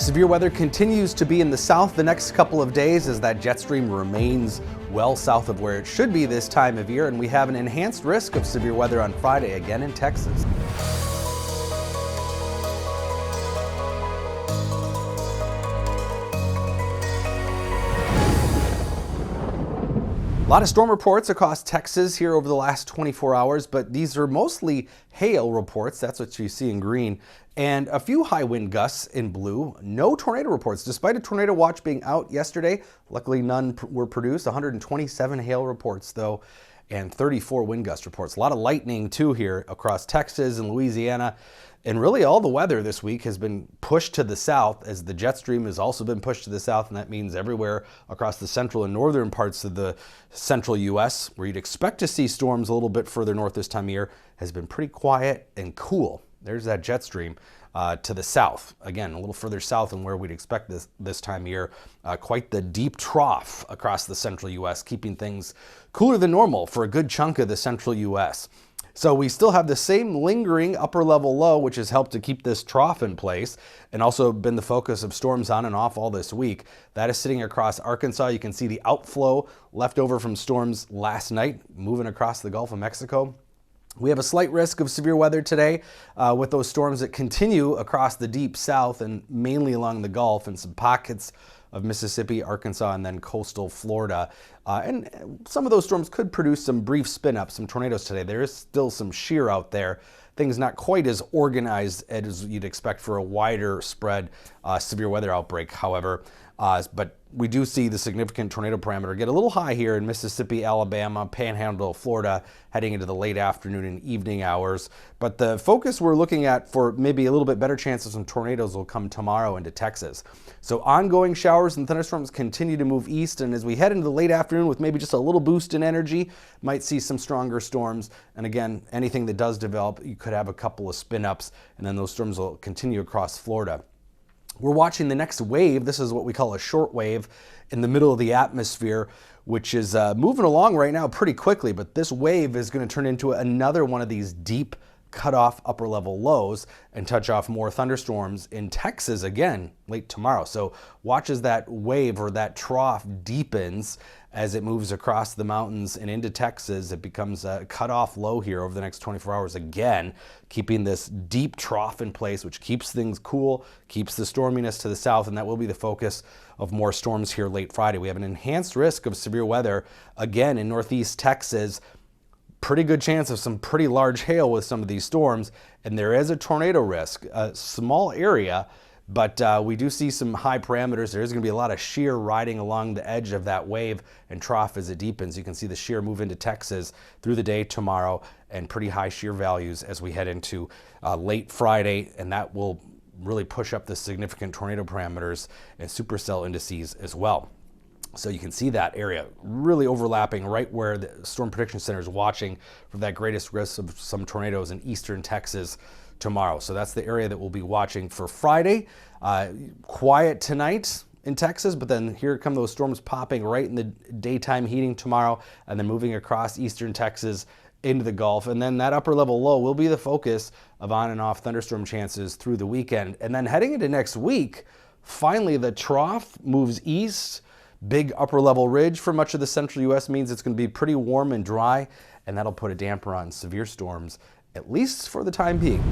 Severe weather continues to be in the south the next couple of days as that jet stream remains well south of where it should be this time of year, and we have an enhanced risk of severe weather on Friday again in Texas. A lot of storm reports across Texas here over the last 24 hours, but these are mostly hail reports. That's what you see in green. And a few high wind gusts in blue. No tornado reports, despite a tornado watch being out yesterday. Luckily, none were produced. 127 hail reports, though, and 34 wind gust reports. A lot of lightning, too, here across Texas and Louisiana. And really all the weather this week has been pushed to the south as the jet stream has also been pushed to the south, and that means everywhere across the central and northern parts of the central U.S., where you'd expect to see storms a little bit further north this time of year, has been pretty quiet and cool. There's that jet stream to the south. Again, a little further south than where we'd expect this time of year. Quite the deep trough across the central U.S., keeping things cooler than normal for a good chunk of the central U.S. So we still have the same lingering upper level low, which has helped to keep this trough in place and also been the focus of storms on and off all this week. That is sitting across Arkansas. You can see the outflow left over from storms last night moving across the Gulf of Mexico. We have a slight risk of severe weather today with those storms that continue across the deep south and mainly along the Gulf and some pockets of Mississippi, Arkansas, and then coastal Florida. And some of those storms could produce some brief spin-ups, some tornadoes today. There is still some shear out there. Things not quite as organized as you'd expect for a wider spread severe weather outbreak, however. But we do see the significant tornado parameter get a little high here in Mississippi, Alabama, Panhandle, Florida, heading into the late afternoon and evening hours. But the focus we're looking at for maybe a little bit better chance of some tornadoes will come tomorrow into Texas. So ongoing showers and thunderstorms continue to move east, and as we head into the late afternoon with maybe just a little boost in energy, might see some stronger storms. And again, anything that does develop, you could have a couple of spin-ups, and then those storms will continue across Florida. We're watching the next wave. This is what we call a short wave in the middle of the atmosphere, which is moving along right now pretty quickly, but this wave is going to turn into another one of these deep cut-off upper level lows and touch off more thunderstorms in Texas again late tomorrow. So watch as that wave or that trough deepens as it moves across the mountains and into Texas. It becomes a cut-off low here over the next 24 hours again, keeping this deep trough in place, which keeps things cool, keeps the storminess to the south, and that will be the focus of more storms here late Friday. We have an enhanced risk of severe weather again in northeast Texas. Pretty good chance of some pretty large hail with some of these storms, and there is a tornado risk, a small area, but we do see some high parameters. There is going to be a lot of shear riding along the edge of that wave and trough as it deepens. You can see the shear move into Texas through the day tomorrow, and pretty high shear values as we head into late Friday, and that will really push up the significant tornado parameters and supercell indices as well. So you can see that area really overlapping right where the Storm Prediction Center is watching for that greatest risk of some tornadoes in eastern Texas tomorrow. So that's the area that we'll be watching for Friday. Quiet tonight in Texas, but then here come those storms popping right in the daytime heating tomorrow and then moving across eastern Texas into the Gulf. And then that upper level low will be the focus of on and off thunderstorm chances through the weekend. And then heading into next week, finally the trough moves east. Big upper level ridge for much of the central U.S. means it's going to be pretty warm and dry, and that'll put a damper on severe storms, at least for the time being.